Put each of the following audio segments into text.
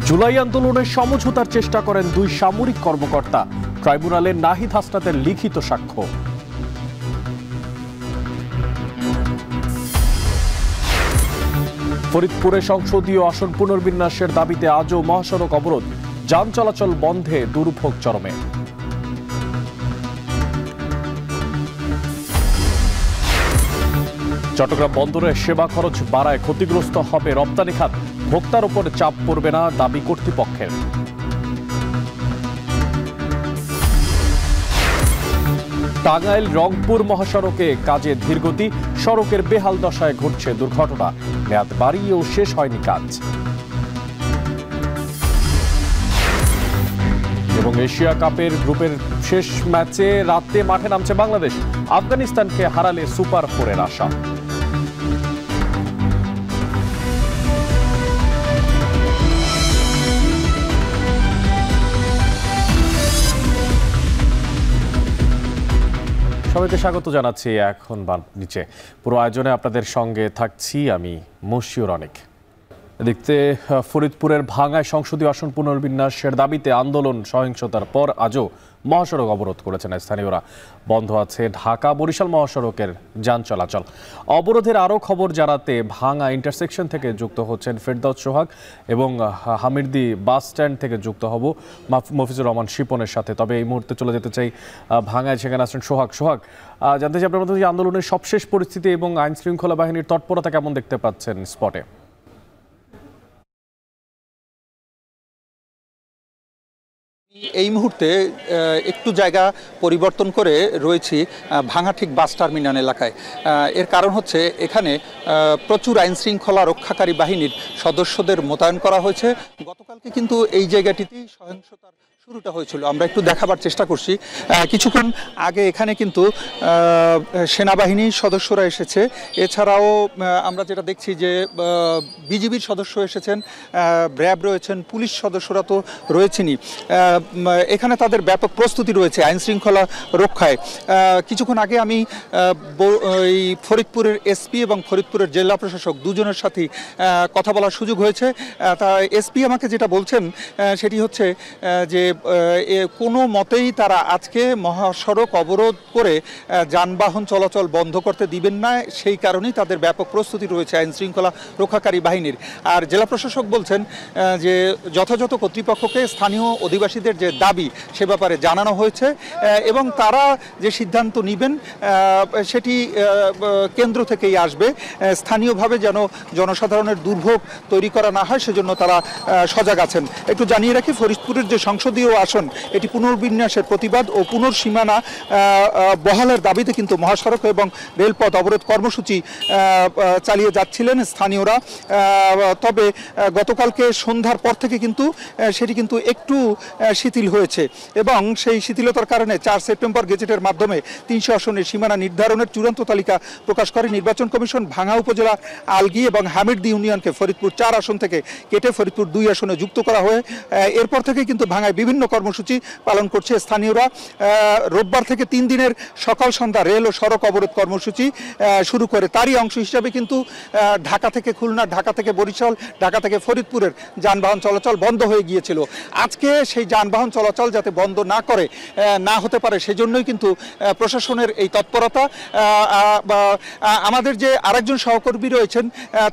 জুলাই আন্দোলনের সমঝোতার চেষ্টা করেন দুই সামরিক কর্মকর্তা। ট্রাইব্যুনালে নাহিদ হাসনাতের লিখিত সাক্ষ্য। ফরিদপুরে সংসদীয় আসন পুনর্বিন্যাসের দাবিতে আজও মহাসড়ক অবরোধ, যান চলাচল বন্ধে দুর্ভোগ চরমে। চট্টগ্রাম বন্দরে সেবা খরচ বাড়ায় ক্ষতিগ্রস্ত হবে রপ্তানি খাত, ভোক্তার ওপর চাপ পড়বে না দাবি কর্তৃপক্ষের। টাঙ্গাইল রংপুর মহাসড়কে কাজে ধীরগতি, সড়কের বেহাল দশায় ঘটছে দুর্ঘটনা, মেয়াদ বাড়িয়েও শেষ হয়নি কাজ। এবং এশিয়া কাপের গ্রুপের শেষ ম্যাচে রাতে মাঠে নামছে বাংলাদেশ, আফগানিস্তানকে হারালে সুপার ফোরের আশা। সবাইকে স্বাগত জানাচ্ছি। এখন নিচে পুরো আয়োজনে আপনাদের সঙ্গে থাকছি আমি মশিউর অনেক। দেখতে ফরিদপুরের ভাঙ্গায় সংসদীয় আসন পুনর্বিন্যাসের দাবিতে আন্দোলন, সহিংসতার পর আজও মহাসড়ক অবরোধ করেছেন স্থানীয়রা। বন্ধ আছে ঢাকা বরিশাল মহাসড়কের যান চলাচল। অবরোধের আরও খবর জানাতে ভাঙ্গা ইন্টারসেকশন থেকে যুক্ত হচ্ছেন ফেরদৌস সোহাগ এবং হামিরদি বাস স্ট্যান্ড থেকে যুক্ত হব মফিজুর রহমান শিপনের সাথে। তবে এই মুহূর্তে চলে যেতে চাই ভাঙ্গায়, সেখানে আছেন সোহাগ। জানতে চাই আপনার মধ্যে আন্দোলনের সবশেষ পরিস্থিতি এবং আইন শৃঙ্খলা বাহিনীর তৎপরতা কেমন দেখতে পাচ্ছেন স্পটে? এই মুহূর্তে একটু জায়গা পরিবর্তন করে রয়েছি ভাঙা ঠিক বাস টার্মিনাল এলাকায়। এর কারণ হচ্ছে এখানে প্রচুর আইন শৃঙ্খলা রক্ষাকারী বাহিনীর সদস্যদের মোতায়েন করা হয়েছে। গতকালকে কিন্তু এই জায়গাটিতেই সহিংসতার শুরুটা হয়েছিল, আমরা একটু দেখাবার চেষ্টা করছি। কিছুক্ষণ আগে এখানে কিন্তু সেনাবাহিনীর সদস্যরা এসেছে, এছাড়াও আমরা যেটা দেখছি যে বিজিবির সদস্য এসেছেন, র্যাব রয়েছেন, পুলিশ সদস্যরা তো রয়েছেনই। এখানে তাদের ব্যাপক প্রস্তুতি রয়েছে আইন শৃঙ্খলা রক্ষায়। কিছুক্ষণ আগে আমি এই ফরিদপুরের এসপি এবং ফরিদপুরের জেলা প্রশাসক দুজনের সাথেই কথা বলার সুযোগ হয়েছে। তা এসপি আমাকে যেটা বলছেন সেটি হচ্ছে যে কোনো মতেই তারা আজকে মহাসড়ক অবরোধ করে যানবাহন চলাচল বন্ধ করতে দিবেন না, সেই কারণেই তাদের ব্যাপক প্রস্তুতি রয়েছে আইন শৃঙ্খলা রক্ষাকারী বাহিনীর। আর জেলা প্রশাসক বলছেন যে যথাযথ কর্তৃপক্ষকে স্থানীয় অধিবাসীদের যে দাবি সে ব্যাপারে জানানো হয়েছে এবং তারা যে সিদ্ধান্ত নেবেন সেটি কেন্দ্র থেকেই আসবে। স্থানীয়ভাবে যেন জনসাধারণের দুর্ভোগ তৈরি করা না হয় সেজন্য তারা সজাগ আছেন। একটু জানিয়ে রাখি, ফরিদপুরের যে সংসদীয় আসন এটি পুনর্বিন্যাসের প্রতিবাদ ও পুনর্সীমানা বহালের দাবিতে কিন্তু মহাসড়ক এবং রেলপথ অবরোধ কর্মসূচি চালিয়ে যাচ্ছিলেন স্থানীয়রা। তবে গতকালকে সন্ধ্যার পর থেকে কিন্তু সেটি কিন্তু একটু শিথিল হয়েছে এবং সেই শিথিলতার কারণে 4 সেপ্টেম্বর গেজেটের মাধ্যমে 300 আসনের সীমানা নির্ধারণের চূড়ান্ত তালিকা প্রকাশ করে নির্বাচন কমিশন। ভাঙ্গা উপজেলা আলগি এবং হামিরদি ইউনিয়নকে ফরিদপুর 4 আসন থেকে কেটে ফরিদপুর 2 আসনে যুক্ত করা হয়। এরপর থেকে কিন্তু ভাঙ্গায় বিভিন্ন কর্মসূচি পালন করছে স্থানীয়রা। রোববার থেকে 3 দিনের সকাল সন্ধ্যা রেল ও সড়ক অবরোধ কর্মসূচি শুরু করে তারই অংশ হিসাবে কিন্তু ঢাকা থেকে খুলনা, ঢাকা থেকে বরিশাল, ঢাকা থেকে ফরিদপুরের যানবাহন চলাচল বন্ধ হয়ে গিয়েছিল। আজকে সেই যানবাহন চলাচল যাতে বন্ধ না হতে পারে সেজন্যই কিন্তু প্রশাসনের এই তৎপরতা। আমাদের যে আরেকজন সহকর্মী রয়েছেন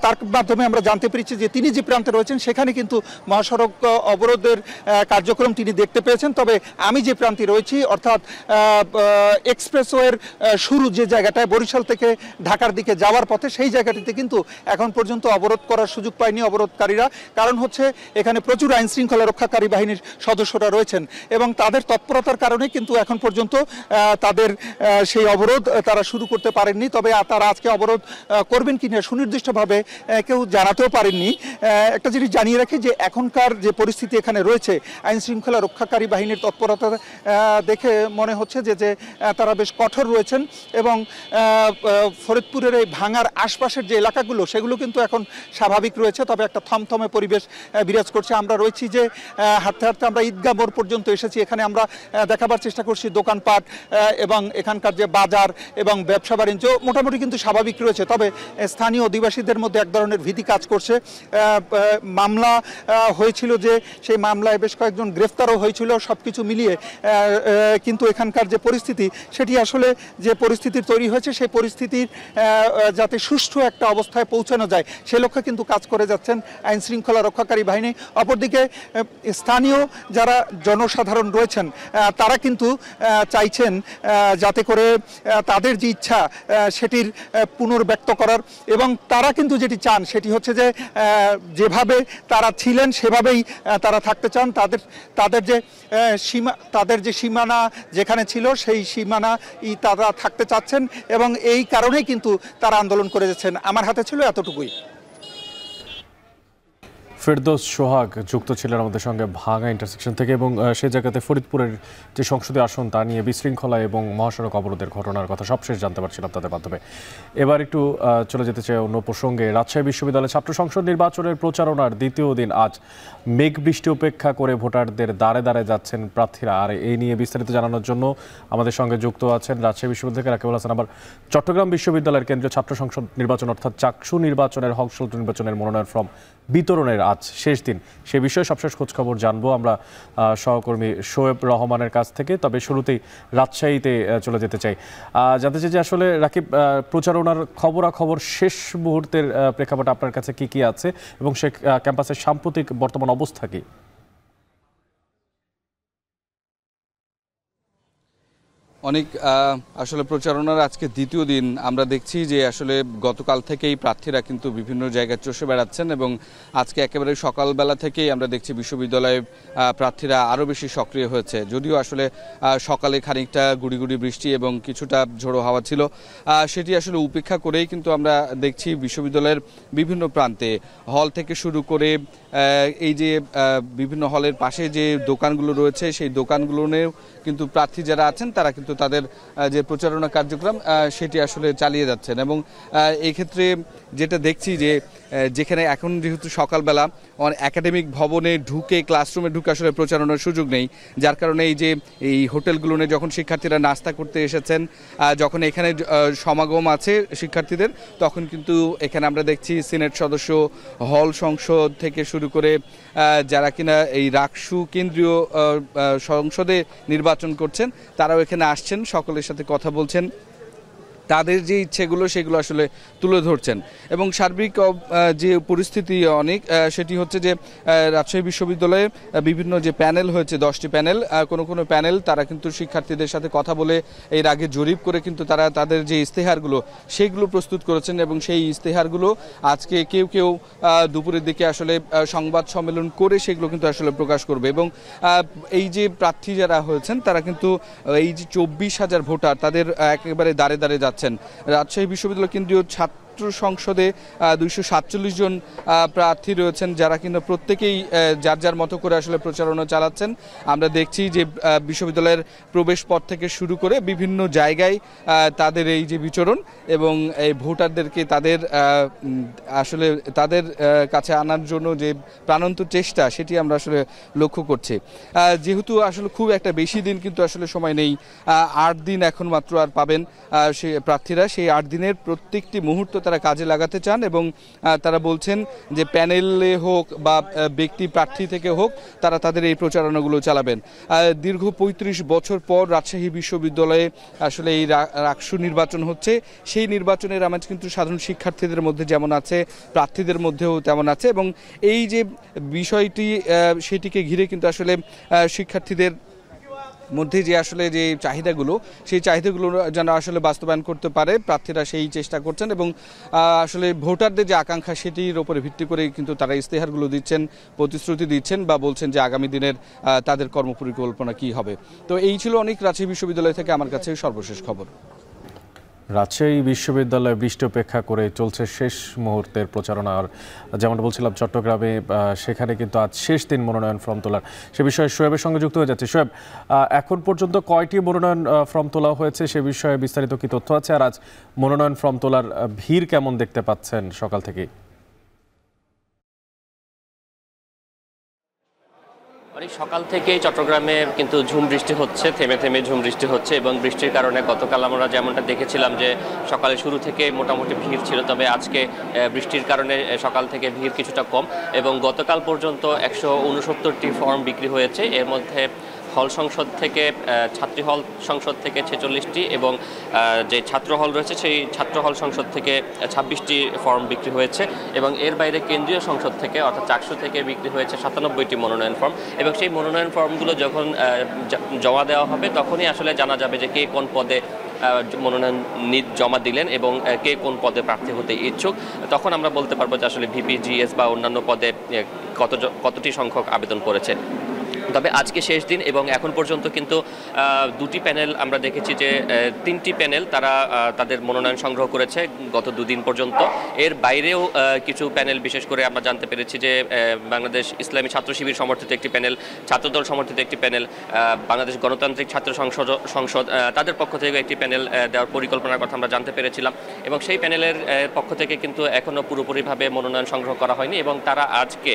তার মাধ্যমে আমরা জানতে পেরেছি যে তিনি যে প্রান্তে রয়েছেন সেখানে কিন্তু মহাসড়ক অবরোধের কার্যক্রম তিনি দেখতে পেয়েছেন। তবে আমি যে প্রান্তে রয়েছি অর্থাৎ এক্সপ্রেসওয়ের শুরু যে জায়গাটায় বরিশাল থেকে ঢাকার দিকে যাওয়ার পথে, সেই জায়গাটিতে কিন্তু এখন পর্যন্ত অবরোধ করার সুযোগ পায়নি অবরোধকারীরা। কারণ হচ্ছে এখানে প্রচুর আইন শৃঙ্খলা রক্ষাকারী বাহিনীর সদস্যরা রয়েছেন এবং তাদের তৎপরতার কারণে কিন্তু এখন পর্যন্ত তাদের সেই অবরোধ তারা শুরু করতে পারেননি। তবে তারা আজকে অবরোধ করবেন কিনা সুনির্দিষ্টভাবে কেউ জানাতেও পারেননি। একটা জিনিস জানিয়ে রাখি যে এখনকার যে পরিস্থিতি এখানে রয়েছে, আইন শৃঙ্খলা রক্ষাকারী বাহিনীর তৎপরতা দেখে মনে হচ্ছে যে তারা বেশ কঠোর রয়েছেন এবং ফরিদপুরের এই ভাঙার আশপাশের যে এলাকাগুলো সেগুলো কিন্তু এখন স্বাভাবিক রয়েছে, তবে একটা থমথমে পরিবেশ বিরাজ করছে। আমরা রয়েছি যে হাঁটতে হাঁটতে আমরা ঈদগাহ মোড় পর্যন্ত এসেছি। এখানে আমরা দেখাবার চেষ্টা করছি দোকানপাট এবং এখানকার যে বাজার এবং ব্যবসা বাণিজ্য মোটামুটি কিন্তু স্বাভাবিক রয়েছে, তবে স্থানীয় অধিবাসীদের মধ্যে এক ধরনের ভীতি কাজ করছে। মামলা হয়েছিল যে সেই মামলায় বেশ কয়েকজন গ্রেফতারও হয়েছিল। সব কিছু মিলিয়ে কিন্তু এখানকার যে পরিস্থিতি সেটি আসলে যে পরিস্থিতির তৈরি হয়েছে সেই পরিস্থিতির যাতে সুষ্ঠু একটা অবস্থায় পৌঁছানো যায় সে লক্ষ্যে কিন্তু কাজ করে যাচ্ছেন আইন শৃঙ্খলা রক্ষাকারী বাহিনী। অপরদিকে স্থানীয় যারা জনসাধারণ রয়েছেন তারা কিন্তু চাইছেন যাতে করে তাদের যে ইচ্ছা সেটির পুনর্ব্যক্ত করার, এবং তারা কিন্তু যেটি চান সেটি হচ্ছে যে যেভাবে তারা ছিলেন সেভাবেই তারা থাকতে চান। তাদের যে সীমানা যেখানে ছিল সেই সীমানা তারা থাকতে চাচ্ছেন এবং এই কারণেই কিন্তু তারা আন্দোলন করে যাচ্ছেন। আমার হাতে ছিল এতটুকুই। ফেরদৌস সোহাগ যুক্ত ছিলেন আমাদের সঙ্গে ভাঙা ইন্টারসেকশন থেকে, এবং সেই জায়গাতে ফরিদপুরের যে সংসদীয় আসন তা নিয়ে বিশৃঙ্খলা এবং মহাসড়ক অবরোধের ঘটনার কথা সবশেষ জানতে পারছিলাম তাদের মাধ্যমে। এবার একটু চলে যেতে চাই অন্য প্রসঙ্গে। রাজশাহী বিশ্ববিদ্যালয়ের ছাত্র সংসদ নির্বাচনের প্রচারণার দ্বিতীয় দিন আজ মেঘ বৃষ্টি উপেক্ষা করে ভোটারদের দ্বারে দ্বারে যাচ্ছেন প্রার্থীরা। আর এই নিয়ে বিস্তারিত জানানোর জন্য আমাদের সঙ্গে যুক্ত আছেন রাজশাহী বিশ্ববিদ্যালয় থেকে রাকিবুল হাসান। আবার চট্টগ্রাম বিশ্ববিদ্যালয়ের কেন্দ্রীয় ছাত্র সংসদ নির্বাচন অর্থাৎ চাকসু নির্বাচনের সংসদ নির্বাচনের মনোনয়ন ফর্ম বিতরণের আজ শেষ দিন। সে বিষয়ে সবশেষ খোঁজখবর জানবো আমরা সহকর্মী শোয়েব রহমানের কাছ থেকে। তবে শুরুতেই রাজশাহীতে চলে যেতে চাই, জানতে চাই যে আসলে রাকিব, প্রচারণার খবরাখবর শেষ মুহূর্তের প্রেক্ষাপটে আপনার কাছে কি কি আছে এবং সে ক্যাম্পাসের সাম্প্রতিক বর্তমান অবস্থা কি? অনেক আসলে প্রচারণার আজকে দ্বিতীয় দিন আমরা দেখছি যে আসলে গতকাল থেকেই প্রার্থীরা কিন্তু বিভিন্ন জায়গায় চষে বেড়াচ্ছেন এবং আজকে একেবারে সকালবেলা থেকেই আমরা দেখছি বিশ্ববিদ্যালয়ে প্রার্থীরা আরও বেশি সক্রিয় হয়েছে। যদিও আসলে সকালে খানিকটা গুড়ি গুড়ি বৃষ্টি এবং কিছুটা ঝোড়ো হাওয়া ছিল, সেটি আসলে উপেক্ষা করেই কিন্তু আমরা দেখছি বিশ্ববিদ্যালয়ের বিভিন্ন প্রান্তে হল থেকে শুরু করে এই যে বিভিন্ন হলের পাশে যে দোকানগুলো রয়েছে সেই দোকানগুলোনেও কিন্তু প্রার্থী যারা আছেন তারা কিন্তু তাদের যে প্রচারণা কার্যক্রম সেটি আসলে চালিয়ে যাচ্ছেন। এবং এই ক্ষেত্রে যেটা দেখছি যে যেখানে এখন যেহেতু সকালবেলা একাডেমিক ভবনে ঢুকে ক্লাসরুমে ঢুকে আসলে প্রচারণার সুযোগ নেই, যার কারণে এই যে এই হোটেলগুলোনে যখন শিক্ষার্থীরা নাস্তা করতে এসেছেন, যখন এখানে সমাগম আছে শিক্ষার্থীদের, তখন কিন্তু এখানে আমরা দেখছি সিনেট সদস্য, হল সংসদ থেকে শুরু করে যারা কিনা এই রাকসু কেন্দ্রীয় সংসদে নির্বাচন করছেন তারাও এখানে আসছেন, সকলের সাথে কথা বলছেন, তাদের যে ইচ্ছেগুলো সেগুলো আসলে তুলে ধরছেন। এবং সার্বিক যে পরিস্থিতি অনেক সেটি হচ্ছে যে রাজশাহী বিশ্ববিদ্যালয়ে বিভিন্ন যে প্যানেল হয়েছে 10টি প্যানেল, কোনো প্যানেল তারা কিন্তু শিক্ষার্থীদের সাথে কথা বলে এর আগে জরিপ করে কিন্তু তারা তাদের যে ইস্তেহারগুলো সেগুলো প্রস্তুত করেছেন এবং সেই ইস্তেহারগুলো আজকে কেউ কেউ দুপুরের দিকে আসলে সংবাদ সম্মেলন করে সেগুলো কিন্তু আসলে প্রকাশ করবে। এবং এই যে প্রার্থী যারা হয়েছেন তারা কিন্তু এই যে 24,000 ভোটার তাদের একেবারে দাঁড়ে দাঁড়ে যাচ্ছেন। রাজশাহী বিশ্ববিদ্যালয় কেন্দ্রীয় ছাত্র সংসদে 247 জন প্রার্থী রয়েছেন যারা কিন্তু প্রত্যেকেই যার যার মতো করে আসলে প্রচারণা চালাচ্ছেন। আমরা দেখছি যে বিশ্ববিদ্যালয়ের প্রবেশ পথ থেকে শুরু করে বিভিন্ন জায়গায় তাদের এই যে বিচরণ এবং এই ভোটারদেরকে তাদের আসলে তাদের কাছে আনার জন্য যে প্রাণান্ত চেষ্টা সেটি আমরা আসলে লক্ষ্য করছি। যেহেতু আসলে খুব একটা বেশি দিন কিন্তু আসলে সময় নেই, 8 দিন এখন মাত্র আর পাবেন সে প্রার্থীরা, সেই 8 দিনের প্রত্যেকটি মুহূর্ত তারা কাজে লাগাতে চান এবং তারা বলছেন যে প্যানেলে হোক বা ব্যক্তি প্রার্থী থেকে হোক তারা তাদের এই প্রচারণাগুলো চালাবেন। দীর্ঘ 35 বছর পর রাজশাহী বিশ্ববিদ্যালয়ে আসলে এই রাকসু নির্বাচন হচ্ছে, সেই নির্বাচনের আমেজ কিন্তু সাধারণ শিক্ষার্থীদের মধ্যে যেমন আছে প্রার্থীদের মধ্যেও তেমন আছে। এবং এই যে বিষয়টি সেটিকে ঘিরে কিন্তু আসলে শিক্ষার্থীদের মধ্যে যে আসলে যে চাহিদাগুলো সেই চাহিদাগুলো যেন আসলে বাস্তবায়ন করতে পারে প্রার্থীরা সেই চেষ্টা করছেন এবং আসলে ভোটারদের যে আকাঙ্ক্ষা সেটির উপরে ভিত্তি করে কিন্তু তারা ইস্তেহারগুলো দিচ্ছেন, প্রতিশ্রুতি দিচ্ছেন বা বলছেন যে আগামী দিনের তাদের কর্মপরিকল্পনা কি হবে। তো এই ছিল অনেক রাজশাহী বিশ্ববিদ্যালয় থেকে আমার কাছে সর্বশেষ খবর। রাজশাহী বিশ্ববিদ্যালয়ে বৃষ্টি উপেক্ষা করে চলছে শেষ মুহূর্তের প্রচারণা। আর যেমনটা বলছিলাম, চট্টগ্রামে সেখানে কিন্তু আজ শেষ দিন মনোনয়ন ফর্ম তোলার। সে বিষয়ে শোয়েবের সঙ্গে যুক্ত হয়ে যাচ্ছে। শোয়েব, এখন পর্যন্ত কয়টি মনোনয়ন ফর্ম তোলা হয়েছে সে বিষয়ে বিস্তারিত কি তথ্য আছে? আর আজ মনোনয়ন ফর্ম তোলার ভিড় কেমন দেখতে পাচ্ছেন সকাল থেকেই? সকাল থেকেই চট্টগ্রামে কিন্তু ঝুম বৃষ্টি হচ্ছে, থেমে থেমে ঝুম বৃষ্টি হচ্ছে, এবং বৃষ্টির কারণে গতকাল আমরা যেমনটা দেখেছিলাম যে সকালে শুরু থেকে মোটামুটি ভিড় ছিল, তবে আজকে বৃষ্টির কারণে সকাল থেকে ভিড় কিছুটা কম। এবং গতকাল পর্যন্ত 169টি ফর্ম বিক্রি হয়েছে। এর মধ্যে হল সংসদ থেকে ছাত্রী হল সংসদ থেকে 46টি এবং যে ছাত্র হল রয়েছে সেই ছাত্র হল সংসদ থেকে 26টি ফর্ম বিক্রি হয়েছে। এবং এর বাইরে কেন্দ্রীয় সংসদ থেকে অর্থাৎ চাকসু থেকে বিক্রি হয়েছে 97টি মনোনয়ন ফর্ম। এবং সেই মনোনয়ন ফর্মগুলো যখন জমা দেওয়া হবে তখনই আসলে জানা যাবে যে কে কোন পদে মনোনয়ন জমা দিলেন এবং কে কোন পদে প্রার্থী হতে ইচ্ছুক। তখন আমরা বলতে পারবো যে আসলে ভিপি, জিএস বা অন্যান্য পদে কতটি সংখ্যক আবেদন করেছে। তবে আজকে শেষ দিন এবং এখন পর্যন্ত কিন্তু দুটি প্যানেল আমরা দেখেছি যে 3টি প্যানেল তারা তাদের মনোনয়ন সংগ্রহ করেছে গত দুদিন পর্যন্ত। এর বাইরেও কিছু প্যানেল, বিশেষ করে আমরা জানতে পেরেছি যে বাংলাদেশ ইসলামী ছাত্র শিবির সমর্থিত একটি প্যানেল, ছাত্রদল সমর্থিত একটি প্যানেল, বাংলাদেশ গণতান্ত্রিক ছাত্র সংসদ তাদের পক্ষ থেকে একটি প্যানেল দেওয়ার পরিকল্পনার কথা আমরা জানতে পেরেছিলাম। এবং সেই প্যানেলের পক্ষ থেকে কিন্তু এখনও পুরোপুরিভাবে মনোনয়ন সংগ্রহ করা হয়নি এবং তারা আজকে,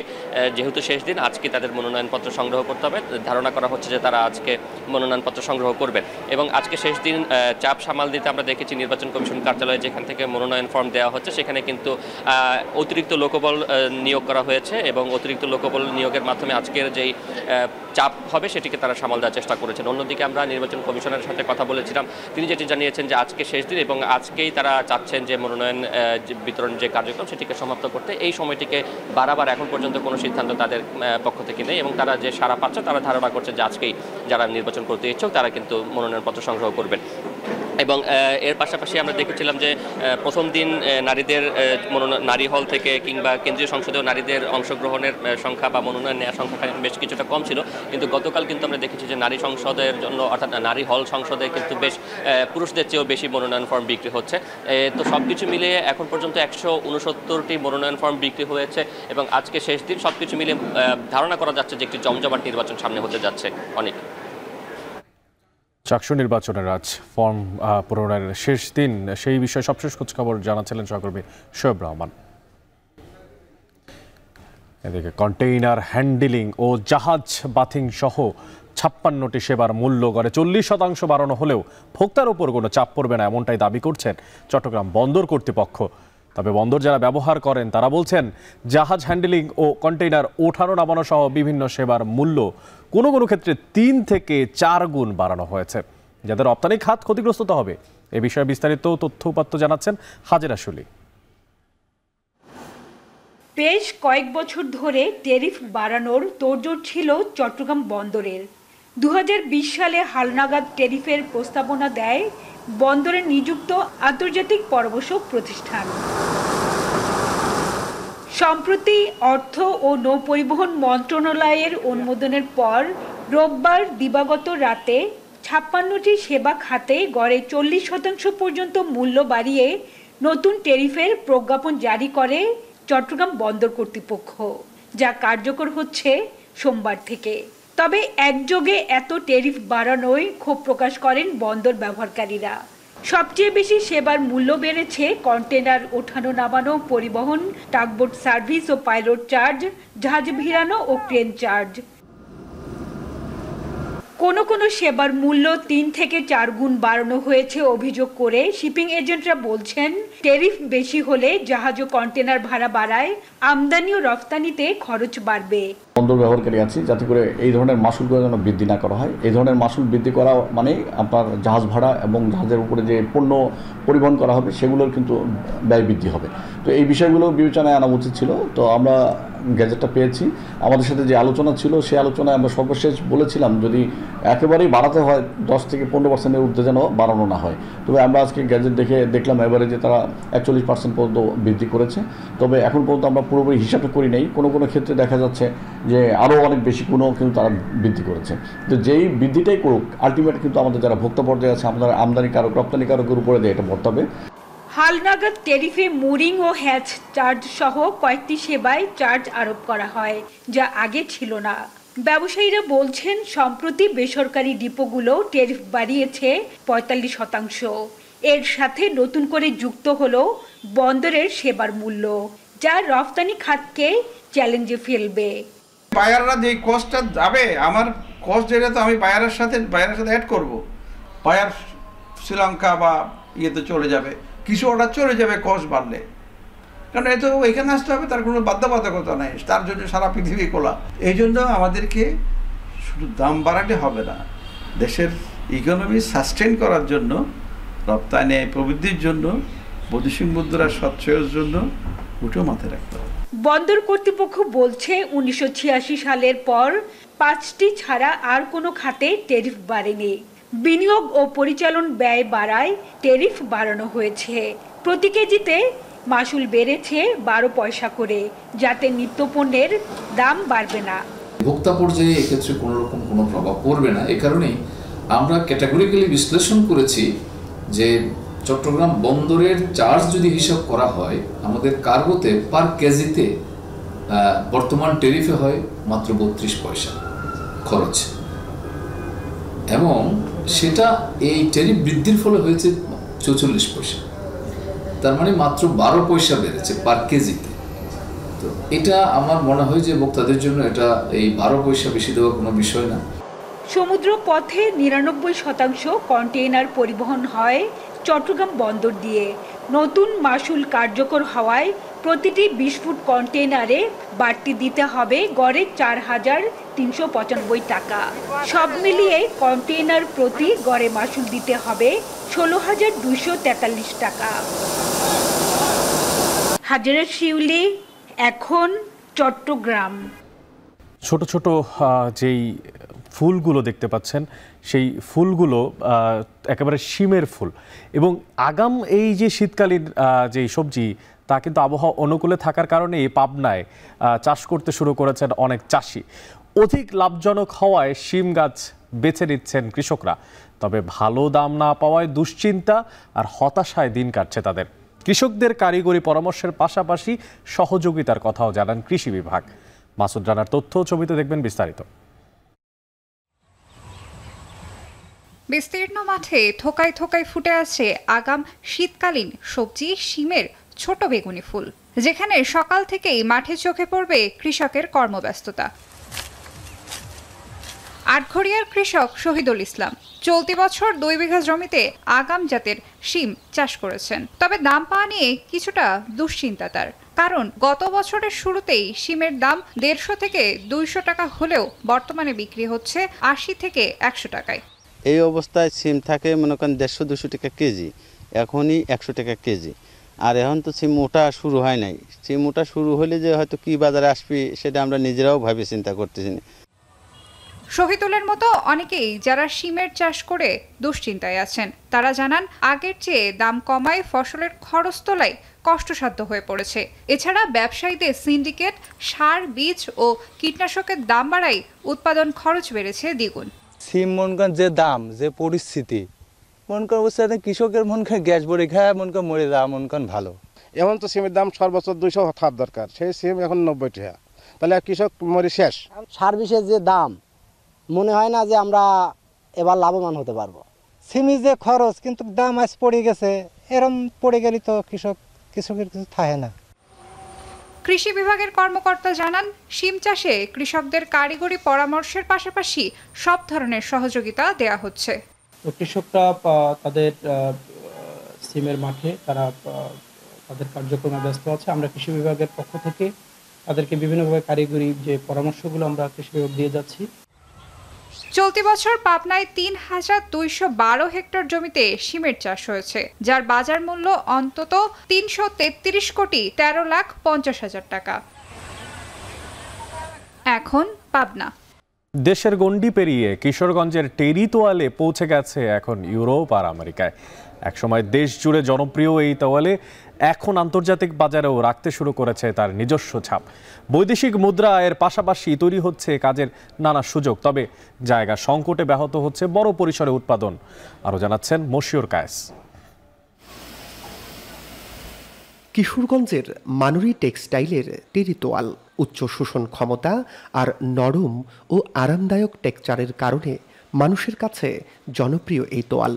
যেহেতু শেষ দিন, আজকে তাদের মনোনয়নপত্র সংগ্রহ করতে হবে। ধারণা করা হচ্ছে যে তারা আজকে মনোনয়নপত্র সংগ্রহ করবেন। এবং আজকে শেষ দিন চাপ সামাল দিতে আমরা দেখেছি নির্বাচন কমিশন কার্যালয়ে যেখান থেকে মনোনয়ন ফর্ম দেওয়া হচ্ছে সেখানে কিন্তু অতিরিক্ত লোকবল নিয়োগ করা হয়েছে এবং অতিরিক্ত লোকবল নিয়োগের মাধ্যমে আজকের যেই চাপ হবে সেটিকে তারা সামাল দেওয়ার চেষ্টা করেছেন। অন্যদিকে আমরা নির্বাচন কমিশনের সাথে কথা বলেছিলাম, তিনি যেটি জানিয়েছেন যে আজকে শেষ দিন এবং আজকেই তারা চাচ্ছেন যে মনোনয়ন বিতরণ যে কার্যক্রম সেটিকে সমাপ্ত করতে। এই সময়টিকে বাড়াবার এখন পর্যন্ত কোনো সিদ্ধান্ত তাদের পক্ষ থেকে নেই এবং তারা যে সাড়া পাচ্ছে তারা ধারণা করছে যে আজকেই যারা নির্বাচন করতে ইচ্ছুক তারা কিন্তু মনোনয়নপত্র সংগ্রহ করবেন। এবং এর পাশাপাশি আমরা দেখেছিলাম যে প্রথম দিন নারীদের নারী হল থেকে কিংবা কেন্দ্রীয় সংসদেও নারীদের অংশগ্রহণের সংখ্যা বা মনোনয়ন নেওয়ার সংখ্যা বেশ কিছুটা কম ছিল, কিন্তু গতকাল কিন্তু আমরা দেখেছি যে নারী সংসদের জন্য অর্থাৎ নারী হল সংসদে কিন্তু বেশ পুরুষদের চেয়েও বেশি মনোনয়ন ফর্ম বিক্রি হচ্ছে। তো সব কিছু মিলিয়ে এখন পর্যন্ত 169টি মনোনয়ন ফর্ম বিক্রি হয়েছে এবং আজকে শেষ দিন। সব কিছু মিলিয়ে ধারণা করা যাচ্ছে যে একটি জমজমাট নির্বাচন সামনে হতে যাচ্ছে। অনেক চাকসু নির্বাচনের আজ ফর্ম পূরণের শেষ দিন, সেই বিষয়ে সবশেষ খোঁজখবর জানাচ্ছিলেন সহকর্মী শোয়েব রহমান। এদিকে কন্টেইনার হ্যান্ডেলিং ও জাহাজ বাথিং সহ 56টি সেবার মূল্য গড়ে 40% বাড়ানো হলেও ভোক্তার উপর কোনো চাপ পড়বে না, এমনটাই দাবি করছেন চট্টগ্রাম বন্দর কর্তৃপক্ষ। তবে বন্দর যারা ব্যবহার করেন তারা বলছেন জাহাজ হ্যান্ডেলিং ও কন্টেইনার ওঠানো নামানো সহ বিভিন্ন সেবার মূল্য কোনো কোনো ক্ষেত্রে 3 থেকে 4 গুণ বাড়ানো হয়েছে, যাদের রপ্তানি খাত ক্ষতিগ্রস্ত হবে। এ বিষয়ে বিস্তারিত তথ্য উপাত্ত জানাচ্ছেন হাজেরা শুলি। বেশ কয়েক বছর ধরে ট্যারিফ বাড়ানোর তোড়জোড় ছিল চট্টগ্রাম বন্দরের। 2020 সালে হালনাগাদ ট্যারিফের প্রস্তাবনা দেয় বন্দরে নিযুক্ত আন্তর্জাতিক পরামর্শক প্রতিষ্ঠান। সম্প্রতি অর্থ ও নৌপরিবহন মন্ত্রণালয়ের অনুমোদনের পর রোববার দিবাগত রাতে 56টি সেবা খাতে গড়ে 40% পর্যন্ত মূল্য বাড়িয়ে নতুন ট্যারিফের প্রজ্ঞাপন জারি করে চট্টগ্রাম বন্দর কর্তৃপক্ষ, যা কার্যকর হচ্ছে সোমবার থেকে। তবে একযোগে এত ট্যারিফ বাড়ানোয় ক্ষোভ প্রকাশ করেন বন্দর ব্যবহারকারীরা। সবচেয়ে বেশি সেবার মূল্য বেড়েছে কন্টেনার ওঠানো নামানো, পরিবহন, টাগবোট সার্ভিস ও পাইলট চার্জ, জাহাজ ভিড়ানো ও ক্রেন চার্জ। কোনো সেবার মূল্য 3 থেকে 4 গুণ বাড়ানো হয়েছে অভিযোগ করে শিপিং এজেন্টরা বলছেন, ট্যারিফ বেশি হলে জাহাজ ও কন্টেনার ভাড়া বাড়ায়, আমদানি ও রফতানিতে খরচ বাড়বে। বন্দর ব্যবহারকারী আছি যাতে করে এই ধরনের মাসুলগুলো যেন বৃদ্ধি না করা হয়। এই ধরনের মাসুল বৃদ্ধি করা মানে আপনার জাহাজ ভাড়া এবং জাহাজের উপরে যে পণ্য পরিবহন করা হবে সেগুলোর কিন্তু ব্যয় বৃদ্ধি হবে। তো এই বিষয়গুলো বিবেচনায় আনা উচিত ছিল। তো আমরা গ্যাজেটটা পেয়েছি, আমাদের সাথে যে আলোচনা ছিল সেই আলোচনায় আমরা সর্বশেষ বলেছিলাম যদি একেবারেই বাড়াতে হয় 10 থেকে 15% ঊর্ধ্বে যেন বাড়ানো না হয়। তবে আমরা আজকে গ্যাজেট দেখলাম এভারেজে তারা 41% পর্যন্ত বৃদ্ধি করেছে। তবে এখন পর্যন্ত আমরা পুরোপুরি হিসাবটা করি নাই। কোনো ক্ষেত্রে দেখা যাচ্ছে যে আরও অনেক বেশি গুণও কিন্তু তারা বৃদ্ধি করেছে। তো যেই বৃদ্ধিটাই করুক, আলটিমেট কিন্তু আমাদের যারা ভোক্তা পর্যায়ে আছে, আমাদের আমদানিকারক রপ্তানিকারকের উপরে দিয়ে এটা বর্তাবে। হালনাগাদ ট্যারিফে মুরিং ও হ্যাচ চার্জ সহ কয়েকটি সেবায় চার্জ আরোপ করা হয়, যা আগে ছিল না। ব্যবসায়ীরা বলছেন সম্প্রতি বেসরকারি ডিপোগুলো ট্যারিফ বাড়িয়েছে ৪৫%। এর সাথে নতুন করে যুক্ত হলো বন্দরের সেবার মূল্য, যা রফতানি খাতকে চ্যালেঞ্জে ফেলবে। বায়াররা যে কস্টটা যাবে, আমার কস্ট যেটা তো আমি বায়ারের সাথে অ্যাড করব। বায়ার শ্রীলঙ্কা বা ইয়েতে চলে যাবে, কিছু অর্ডার চলে যাবে কস্ট বাড়লে, কারণ এ তো এখানে আসতে হবে, তার কোনো বাধ্যবাধকতা নেই, তার জন্য সারা পৃথিবী খোলা। এই জন্য আমাদেরকে শুধু দাম বাড়ালে হবে না, দেশের ইকোনমি সাস্টেন করার জন্য, রপ্তানি প্রবৃদ্ধির জন্য, বৈদেশিক মুদ্রার সচ্ছয়ের জন্য উঠেও মাথায় রাখতে হবে। বন্দর কর্তৃপক্ষ বলছে 1986 সালের পর 5টি ছাড়া আর কোনো খাতে ট্যারিফ বাড়েনি। বিনিয়োগ ও পরিচালন ব্যয় বাড়ায় ট্যারিফ বাড়ানো হয়েছে। প্রতি কেজিতে মাসুল বেড়েছে 12 পয়সা করে, যাতে নিত্যপণ্যের দাম বাড়বে না। ভোক্তা পর্যায়ে এক্ষেত্রে কোনো রকম কোনো প্রভাব পড়বে না। এ কারণেই আমরা ক্যাটাগরিক্যালি বিশ্লেষণ করেছি যে চট্টগ্রাম বন্দরের চার্জ যদি হিসাব করা হয়, আমাদের কার্গোতে পার কেজিতে বর্তমান ট্যারিফে হয় মাত্র 32 পয়সা খরচ, এবং সেটা এই ট্যারিফ বৃদ্ধির ফলে হয়েছে 44 পয়সা। তার মানে মাত্র 12 পয়সা বেড়েছে পার কেজিতে। তো এটা আমার মনে হয় যে ভোক্তাদের জন্য এটা এই 12 পয়সা বেশি দেওয়ার কোনো বিষয় না। সমুদ্র পথে 99% কন্টেইনার পরিবহন হয় চট্টগ্রাম বন্দর দিয়ে। নতুন মাসুল কার্যকর হওয়ায় প্রতিটি 20 ফুট কন্টেইনারে বাড়তি দিতে হবে গড়ে 4,395 টাকা। সব মিলিয়ে কন্টেইনার প্রতি গড়ে মাসুল দিতে হবে 16,243 টাকা। হাজেরা শিউলি, এখন চট্টগ্রাম। ছোট ছোট যেই ফুলগুলো দেখতে পাচ্ছেন, সেই ফুলগুলো একেবারে শিমের ফুল, এবং আগাম এই যে শীতকালীন যেই সবজি, তা কিন্তু আবহাওয়া অনুকূলে থাকার কারণে পাবনায় চাষ করতে শুরু করেছেন অনেক চাষি। অধিক লাভজনক হওয়ায় শিম গাছ বেছে নিচ্ছেন কৃষকরা। তবে ভালো দাম না পাওয়ায় দুশ্চিন্তা আর হতাশায় দিন কাটছে তাদের। কৃষকদের কারিগরি পরামর্শের পাশাপাশি সহযোগিতার কথাও জানান কৃষি বিভাগ। মাসুদ রানার তথ্য ছবিতে দেখবেন বিস্তারিত। বিস্তীর্ণ মাঠে থোকায় থোকায় ফুটে আছে আগাম শীতকালীন সবজি শিমের ছোট বেগুনি ফুল, যেখানে সকাল থেকেই মাঠে চোখে পড়বে কৃষকের কর্মব্যস্ততা। আটঘরিয়ার কৃষক শহীদুল ইসলাম চলতি বছর 2 বিঘা জমিতে আগাম জাতের শিম চাষ করেছেন। তবে দাম পাওয়া নিয়ে কিছুটা দুশ্চিন্তা তার, কারণ গত বছরের শুরুতেই শিমের দাম 150 থেকে 200 টাকা হলেও বর্তমানে বিক্রি হচ্ছে 80 থেকে 100 টাকায়। এই অবস্থায় সিম থাকে মনে করেন 150-200 টাকা কেজি, এখনই 100 টাকা কেজি। আর এখন তো সিম ওঠা শুরু হয় নাই। সিম ওঠা শুরু হলে যে হয়তো কি বাজারে আসবে সেটা আমরা নিজেরাও ভাবে চিন্তা করতেছি না। শহীদুলের মতো অনেকেই যারা শিমের চাষ করে দুশ্চিন্তায় আছেন, তারা জানান আগের চেয়ে দাম কমায় ফসলের খরচ তোলায় কষ্টসাধ্য হয়ে পড়েছে। এছাড়া ব্যবসায়ীদের সিন্ডিকেট, সার, বীজ ও কীটনাশকের দাম বাড়ায় উৎপাদন খরচ বেড়েছে দ্বিগুণ। সিম মনকান যে দাম, যে পরিস্থিতি, মনকান অবস্থায় কৃষকের মনকান গ্যাস ভরে খায়, মনকান মরে যাওয়া মনকান ভালো। এখন তো সিমের দাম সর্বোচ্চ 200 থাকার দরকার, সেই সিম এখন 90 টাকা, তাহলে কৃষক মরে শেষ। সার বিষের যে দাম, মনে হয় না যে আমরা এবার লাভবান হতে পারবো। সিমের যে খরচ, কিন্তু দাম আজ পড়ে গেছে, এরম পড়ে গেলে তো কৃষকের কিছু থাকে না। কৃষি বিভাগের কর্মকর্তা জানান, শিম চাষে কৃষকদের কারিগরি পরামর্শের পাশাপাশি সব ধরনের সহযোগিতা দেয়া হচ্ছে। তো কৃষকরা তাদের সিমের মাঠে তারা তাদের কার্যক্রমে ব্যস্ত আছে। আমরা কৃষি বিভাগের পক্ষ থেকে তাদেরকে বিভিন্নভাবে কারিগরি যে পরামর্শগুলো আমরা কৃষি বিভাগ দিয়ে যাচ্ছি। চলতি বছর পাবনায় ৩,২১২ হেক্টর জমিতে শিমের চাষ হয়েছে, যার বাজার মূল্য অন্তত ৩৩৩ কোটি ১৩,৫০,০০০ টাকা। এখন পাবনা। দেশের গণ্ডি পেরিয়ে কিশোরগঞ্জের টেরি তোয়ালে পৌঁছে গেছে এখন ইউরোপ আর আমেরিকায়। একসময় দেশ জুড়ে জনপ্রিয় এই তোয়ালে এখন আন্তর্জাতিক বাজারেও রাখতে শুরু করেছে তার নিজস্ব ছাপ। বৈদেশিক মুদ্রা এর পাশাপাশি তৈরি হচ্ছে কাজের নানা সুযোগ, তবে জায়গা সংকটে ব্যাহত হচ্ছে বড় পরিসরে উৎপাদন। আরও জানাচ্ছেন মশিউর কায়েস। কিশোরগঞ্জের মানুরি টেক্সটাইলের টেরি তোয়াল উচ্চ শোষণ ক্ষমতা আর নরম ও আরামদায়ক টেক্সচারের কারণে মানুষের কাছে জনপ্রিয় এই তোয়াল।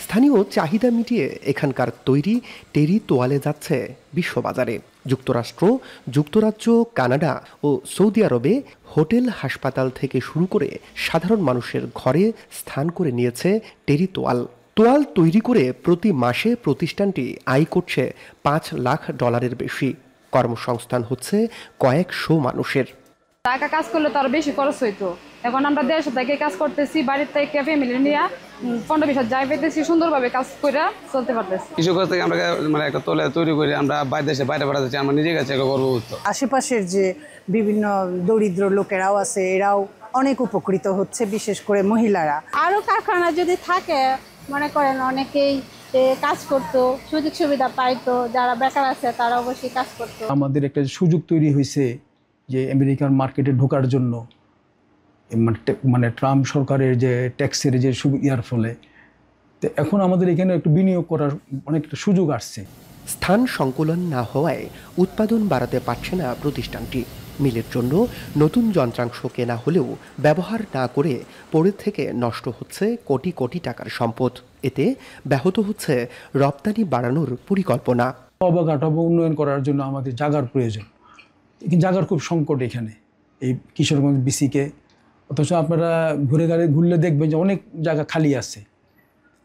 স্থানীয় চাহিদা মিটিয়ে এখানকার তৈরি টেরি তোয়ালে যাচ্ছে বিশ্ববাজারে। যুক্তরাষ্ট্র, যুক্তরাজ্য, কানাডা ও সৌদি আরবে হোটেল, হাসপাতাল থেকে শুরু করে সাধারণ মানুষের ঘরে স্থান করে নিয়েছে টেরি তোয়াল। তোয়াল তৈরি করে প্রতি মাসে প্রতিষ্ঠানটি আয় করছে $5 লাখ বেশি। কর্মসংস্থান হচ্ছে কয়েকশো মানুষের। টাকা কাজ করলে তো আরো বেশি খরচ হইতো। এখন আমরা দেশে থেকে কাজ করতেছি, বাড়ির থেকে ফ্যামিলি নিয়ে 15-20 যাই পেতেছি, সুন্দরভাবে কাজ করে চলতে পারতেছি। কৃষক থেকে আমরা মানে একটা তোলা তৈরি করে আমরা বাইরে পাঠাচ্ছি, আমরা নিজের কাছে গর্ববোধ। আশেপাশের যে বিভিন্ন দরিদ্র লোকেরাও আছে, এরাও অনেক উপকৃত হচ্ছে, বিশেষ করে মহিলারা। আরো কারখানা যদি থাকে, মনে করেন অনেকেই কাজ করতো, সুযোগ সুবিধা পাইতো, যারা বেকার আছে তারা অবশ্যই কাজ করতো। আমাদের একটা সুযোগ তৈরি হয়েছে যে আমেরিকান মার্কেটে ঢোকার জন্য, মানে ট্রাম্প সরকারের যে ট্যাক্সের যে সুবিধার ফলে তো এখন আমাদের এখানে একটু বিনিয়োগ করার অনেকটা সুযোগ আসছে। স্থান সংকুলন না হওয়ায় উৎপাদন বাড়াতে পারছে না প্রতিষ্ঠানটি। মিলের জন্য নতুন যন্ত্রাংশ কেনা হলেও ব্যবহার না করে পড়ে থেকে নষ্ট হচ্ছে কোটি কোটি টাকার সম্পদ। এতে ব্যাহত হচ্ছে রপ্তানি বাড়ানোর পরিকল্পনা। অবকাঠামো উন্নয়ন করার জন্য আমাদের জায়গার প্রয়োজন, জায়গার খুব সংকট এখানে এই কিশোরগঞ্জ বিসিকে। অথচ আপনারা ঘুরলে দেখবেন যে অনেক জায়গা খালি আছে,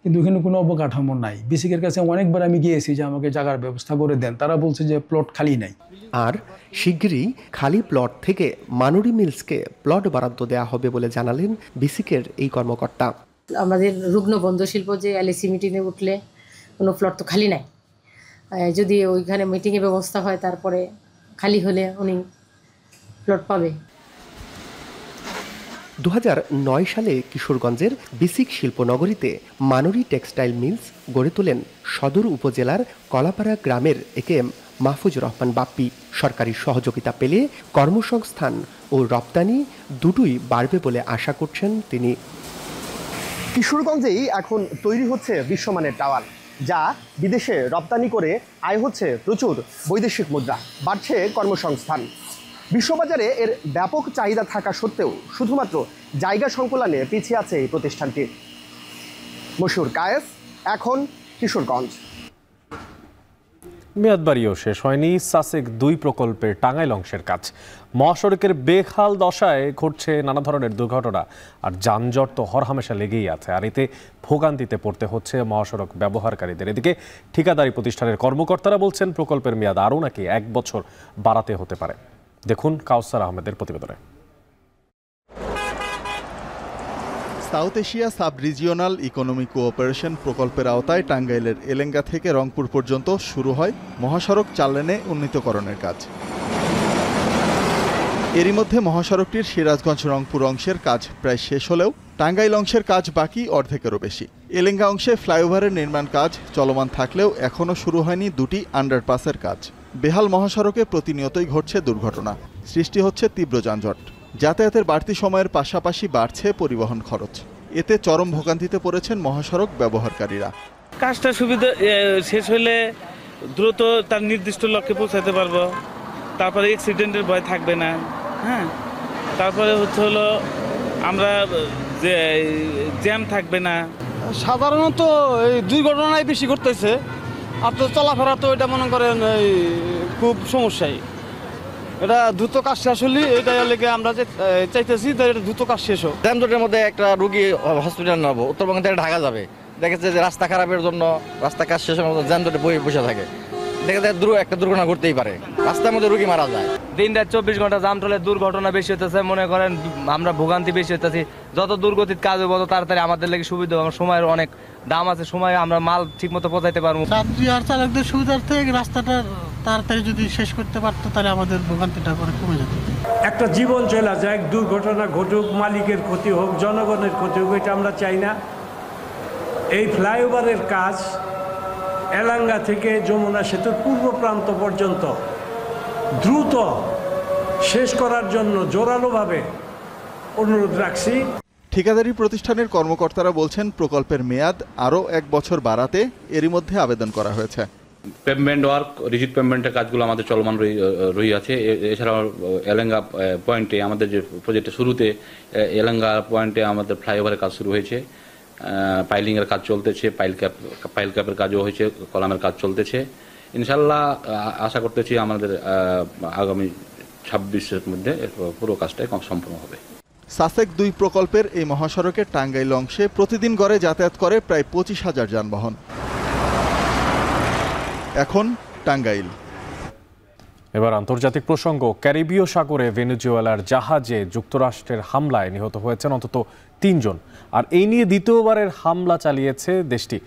কিন্তু এখানে কোনো অবকাঠামো নাই। বিসিকের কাছে অনেকবার আমি গিয়েছি যে আমাকে জায়গার ব্যবস্থা করে দেন, তারা বলছে যে প্লট খালি নাই। আর শিগগিরই খালি প্লট থেকে মানুরি মিলসকে প্লট বরাদ্দ দেওয়া হবে বলে জানালেন বিসিকের এই কর্মকর্তা। আমাদের রুগ্ন বন্ধ শিল্প যে এলএসি মিটিংয়ে উঠলে কোনো প্লট তো খালি নাই, যদি ওইখানে মিটিংয়ের ব্যবস্থা হয় তারপরে খালি হলে উনি প্লট পাবে। 2009 সালে কিশোরগঞ্জের বিসিক শিল্পনগরীতে মানুরি টেক্সটাইল মিলস গড়ে তোলেন সদর উপজেলার কলাপাড়া গ্রামের একেএম মাহফুজুর রহমান বাপ্পি। সরকারি সহযোগিতা পেলে কর্মসংস্থান ও রপ্তানি দুটোই বাড়বে বলে আশা করছেন তিনি। কিশোরগঞ্জেই এখন তৈরি হচ্ছে বিশ্বমানের টাওয়াল, যা বিদেশে রপ্তানি করে আয় হচ্ছে প্রচুর বৈদেশিক মুদ্রা, বাড়ছে কর্মসংস্থান। বিশ্ববাজারে এর ব্যাপক চাহিদা থাকা সত্ত্বেও শুধুমাত্র জায়গা সংকুলানে পিছিয়ে আছে এই প্রতিষ্ঠানটি। মশিউর কায়েস, এখন কিশোরগঞ্জ। মেয়াদবাড়িও শেষ হয়নি সাসেক 2 প্রকল্পের টাঙ্গাইল অংশের কাজ। মহাসড়কের বেহাল দশায় ঘটছে নানা ধরনের দুর্ঘটনা, আর যানজট তো হরহামেশা লেগেই আছে, আর এতে ভোগান্তিতে পড়তে হচ্ছে মহাসড়ক ব্যবহারকারীদের। এদিকে ঠিকাদারি প্রতিষ্ঠানের কর্মকর্তারা বলছেন প্রকল্পের মেয়াদ আরও নাকি 1 বছর বাড়াতে হতে পারে। দেখুন কাউসার আহমেদের প্রতিবেদনে। South Asia sub regional economic cooperation প্রকল্পের আওতায় টাঙ্গাইলের এলেঙ্গা থেকে রংপুর পর্যন্ত শুরু হয় মহাসড়ক 4 লেনে উন্নীতকরণের কাজ। এরই মধ্যে মহাসড়কটির সিরাজগঞ্জ রংপুর অংশের কাজ প্রায় শেষ হলেও টাঙ্গাইল অংশের কাজ বাকি অর্ধেকেরও বেশি। এলেঙ্গা অংশে ফ্লাইওভারের নির্মাণ কাজ চলমান থাকলেও এখনও শুরু হয়নি 2টি আন্ডারপাসের কাজ। বেহাল মহাসড়কে প্রতিনিয়তই ঘটছে দুর্ঘটনা, সৃষ্টি হচ্ছে তীব্র যানজট। যাতায়াতের বাড়তি সময়ের পাশাপাশি বাড়ছে পরিবহন খরচ। এতে চরম ভোগান্তিতে পড়েছেন মহাসড়ক ব্যবহারকারীরা। কাজটা সুবিধা শেষ হলে দ্রুত তার নির্দিষ্ট লক্ষ্যে পৌঁছাতে পারবো, তারপরে অ্যাক্সিডেন্টের ভয় থাকবে না। হ্যাঁ, তারপরে হলো আমরা যে জ্যাম থাকবে না। সাধারণত এই দুর্ঘটনাই বেশি ঘটতেছে, আর তো চলাফেরা তো এটা মনে করেন এই খুব সমস্যাই। এটা দ্রুত কাজ শেষ হলে এটা লেগে আমরা যে চাইতেছি এটা দ্রুত কাজ শেষ হোক। যানজটের মধ্যে একটা রুগী হসপিটাল নেবো, উত্তরবঙ্গ থেকে ঢাকা যাবে, দেখেছে যে রাস্তা খারাপের জন্য রাস্তা কাজ শেষ হওয়ার মধ্যে যানজটে বসে থাকে, দেখা যায় একটা দুর্ঘটনা ঘটতেই পারে, রাস্তার মধ্যে রুগী মারা যায়। দিন রাত 24 ঘন্টা জাম চলে, দুর্ঘটনা বেশি হতেছে, মনে করেন আমরা ভোগান্তি বেশি হতেছি। যত দুর্গতির কাজ হবে তত তাড়াতাড়ি আমাদের লাগে সুবিধা হবে, সময়ের অনেক দাম আছে, সময় আমরা মাল ঠিক মতো পৌঁছাইতে পারবো। যাত্রী আর চালকদের সুবিধার্থে রাস্তাটা তাড়াতাড়ি যদি শেষ করতে পারতো তাহলে আমাদের ভোগান্তিটা কমে যেত। একটা জীবন চলে যায়, দুর্ঘটনা ঘটুক, মালিকের ক্ষতি হোক, জনগণের ক্ষতি হোক, এটা আমরা চাই না। এই ফ্লাইওভারের কাজ এলাঙ্গা থেকে যমুনা সেতুর পূর্ব প্রান্ত পর্যন্ত দ্রুত শেষ করার জন্য জোরালোভাবে অনুরোধ রাখছি। ঠিকাদারি প্রতিষ্ঠানের কর্মকর্তারা বলছেন প্রকল্পের মেয়াদ আরও 1 বছর বাড়াতে এরই মধ্যে আবেদন করা হয়েছে। পেমেন্ট ওয়ার্ক, রিজিট পেমেন্টের কাজগুলো আমাদের চলমান রই আছে। এছাড়াও এলাঙ্গা পয়েন্টে আমাদের যে প্রজেক্টের শুরুতে এলাঙ্গা পয়েন্টে আমাদের ফ্লাইওভারের কাজ শুরু হয়েছে, পাইলিংয়ের কাজ চলতেছে, পাইল ক্যাপের কাজও হয়েছে, কলামের কাজ চলতেছে। ইনশাল্লাহ আশা করতেছি আমাদের আগামী 26-এর মধ্যে পুরো কাজটাই সম্পূর্ণ হবে। সাসেক 2 প্রকল্পের এই মহাসড়কের টাঙ্গাইল অংশে প্রতিদিন গড়ে যাতায়াত করে প্রায় 25,000 যানবাহন। এখন টাঙ্গাইল। এবার আন্তর্জাতিক প্রসঙ্গ। ক্যারিবীয় সাগরে ভেনেজুয়েলার জাহাজে যুক্তরাষ্ট্রের হামলায় নিহত হয়েছেন অন্তত 3 জন। আর এই নিয়ে দ্বিতীয়বারের হামলা চালিয়েছে দেশটি।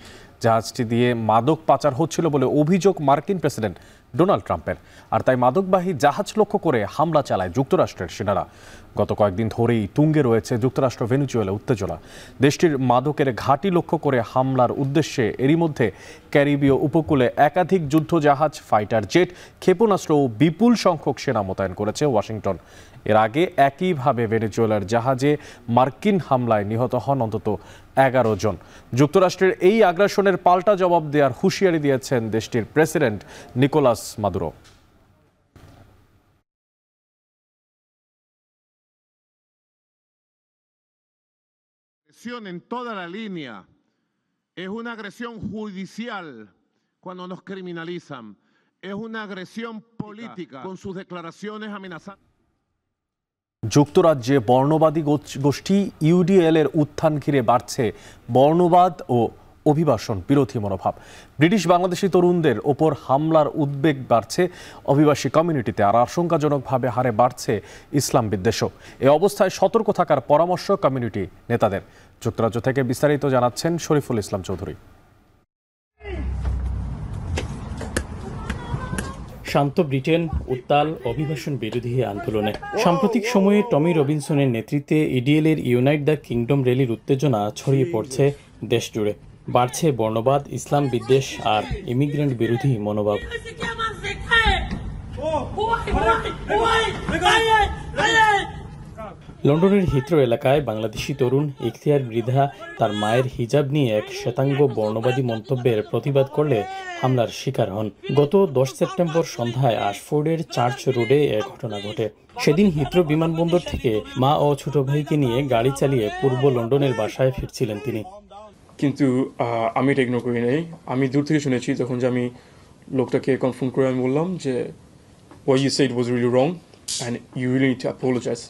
জাহাজটি দিয়ে মাদক পাচার হচ্ছিল বলে অভিযোগ মার্কিন প্রেসিডেন্ট ডোনাল্ড ট্রাম্পের। আর তাই মাদকবাহী জাহাজ লক্ষ্য করে হামলা চালায় যুক্তরাষ্ট্রের সেনারা। গত কয়েকদিন ধরেই তুঙ্গে রয়েছে যুক্তরাষ্ট্র ভেনেজুয়েলা উত্তেজনা। দেশটির মাদকের ঘাঁটি লক্ষ্য করে হামলার উদ্দেশ্যে এরই মধ্যে ক্যারিবীয় উপকূলে একাধিক যুদ্ধজাহাজ, ফাইটার জেট, ক্ষেপণাস্ত্র ও বিপুল সংখ্যক সেনা মোতায়েন করেছে ওয়াশিংটন। এর আগে একইভাবে ভেনেজুয়েলার জাহাজে মার্কিন হামলায় নিহত হন অন্তত 11 জন। যুক্তরাষ্ট্রের এই আগ্রাসনের পাল্টা জবাব দেওয়ার হুঁশিয়ারি দিয়েছেন দেশটির president Nicolas Maduro. En toda la línea es una agresión judicial cuando nos criminalizan, es una agresión política con sus declaraciones amenazantes. যুক্তরাজ্যে বর্ণবাদী গোষ্ঠী ইউডিএল এর উত্থান ঘিরে বাড়ছে বর্ণবাদ ও অভিবাসন বিরোধী মনোভাব। ব্রিটিশ বাংলাদেশি তরুণদের ওপর হামলার উদ্বেগ বাড়ছে অভিবাসী কমিউনিটিতে। আর আশঙ্কাজনকভাবে হারে বাড়ছে ইসলাম বিদ্বেষও। এ অবস্থায় সতর্ক থাকার পরামর্শ কমিউনিটি নেতাদের। যুক্তরাজ্য থেকে বিস্তারিত জানাচ্ছেন শরীফুল ইসলাম চৌধুরী। শান্ত ব্রিটেন উত্তাল অভিবাসন বিরোধী আন্দোলনে। সাম্প্রতিক সময়ে টমি রবিনসনের নেতৃত্বে ইডিএল-এর ইউনাইট দ্য কিংডম র্যালির উত্তেজনা ছড়িয়ে পড়ছে দেশ জুড়ে। বাড়ছে বর্ণবাদ, ইসলাম বিদ্বেষ আর ইমিগ্রেন্ট বিরোধী মনোভাব। লন্ডনের হিথ্রো এলাকায় বাংলাদেশি তরুণ ইখতিয়ার মৃধা তার মায়ের হিজাব নিয়ে এক শ্বেতাঙ্গ বর্ণবাদী মন্তব্যের প্রতিবাদ করলে হামলার শিকার হন। গত 10 সেপ্টেম্বর সন্ধ্যায় আশফোর্ডের চার্চ রোডে এ ঘটনা ঘটে। সেদিন হিথ্রো বিমানবন্দর থেকে মা ও ছোট ভাইকে নিয়ে গাড়ি চালিয়ে পূর্ব লন্ডনের বাসায় ফিরছিলেন তিনি। কিন্তু আমি এটা ইগনোর করি নাই। আমি দূর থেকে শুনেছি, যখন যে আমি লোকটাকে কনফার্ম করে আমি বললাম যে what you said was really wrong and you really need to apologize.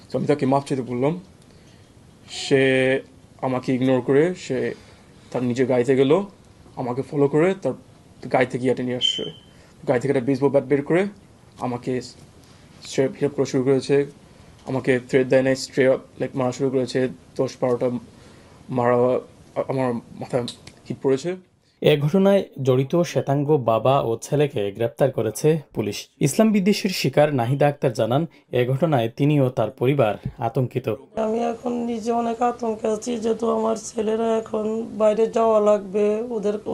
তো আমি তাকে মাফ চাইতে বললাম। সে আমাকে ইগনোর করে সে তার নিজের গাড়িতে গেল, আমাকে ফলো করে তার গাড়ি থেকে ইয়াটা নিয়ে আসছে। গাড়ি থেকে একটা বেসবল ব্যাট বের করে আমাকে হেল্প করা শুরু করেছে। আমাকে থ্রেড দেয় নাই, স্ট্রে লাইক মারা শুরু করেছে। 10-12টা মারা আমার মাথায় হিট পড়েছে। এ ঘটনায় জড়িত শ্বেতাঙ্গ বাবা ও ছেলেকে গ্রেপ্তার করেছে পুলিশ। ইসলাম বিদ্বেষের শিকার নাহিদা আক্তার জানান, এ ঘটনায় তিনি ও তার পরিবার আতঙ্কিত। আমি এখন নিজে অনেক আতঙ্কে আছি, যেহেতু আমার ছেলেরা এখন বাইরে যাওয়া লাগবে,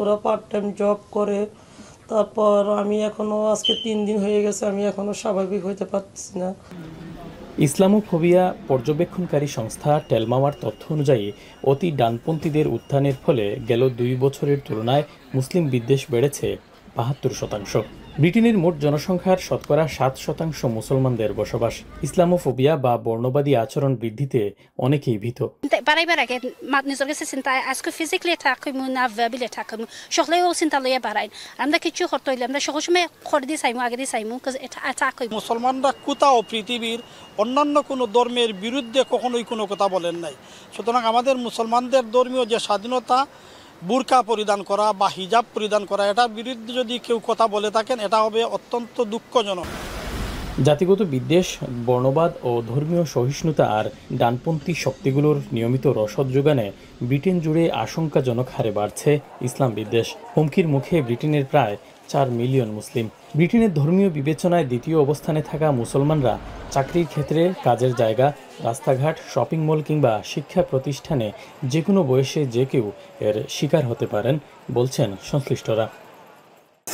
ওরা পার্ট টাইম জব করে। তারপর আমি এখনো আজকে 3 দিন হয়ে গেছে, আমি এখনো স্বাভাবিক হইতে পারছি না। ইসলামোফোবিয়া পর্যবেক্ষণকারী সংস্থা টেলমাওয়ার তথ্য অনুযায়ী অতি ডানপন্থীদের উত্থানের ফলে গেল 2 বছরের তুলনায় মুসলিম বিদ্বেষ বেড়েছে 72%। ব্রিটেনের মোট জনসংখ্যার শতকরা 7% মুসলমানদের বসবাস। ইসলামোফোবিয়া বা বর্ণবাদী আচরণ বৃদ্ধিতে অনেকেই ভীত। মুসলমানরা কোথাও পৃথিবীর অন্যান্য কোনো ধর্মের বিরুদ্ধে কখনোই কোনো কথা বলেন নাই। সুতরাং আমাদের মুসলমানদের ধর্মীয় যে স্বাধীনতা, বুরকা পরিধান করা বা হিজাব পরিধান করা, এটার বিরুদ্ধে যদি কেউ কথা বলে থাকেন, এটা হবে অত্যন্ত দুঃখজনক। জাতিগত বিদ্বেষ, বর্ণবাদ ও ধর্মীয় সহিষ্ণুতা আর ডানপন্থী শক্তিগুলোর নিয়মিত রসদ যোগানে ব্রিটেন জুড়ে আশঙ্কাজনক হারে বাড়ছে ইসলাম বিদ্বেষ। হুমকির মুখে ব্রিটেনের প্রায় 4 মিলিয়ন মুসলিম। ব্রিটেনের ধর্মীয় বিবেচনায় দ্বিতীয় অবস্থানে থাকা মুসলমানরা চাকরির ক্ষেত্রে, কাজের জায়গা, রাস্তাঘাট, শপিং মল কিংবা শিক্ষা প্রতিষ্ঠানে যে কোনো বয়সে যে কেউ এর শিকার হতে পারেন বলছেন সংশ্লিষ্টরা।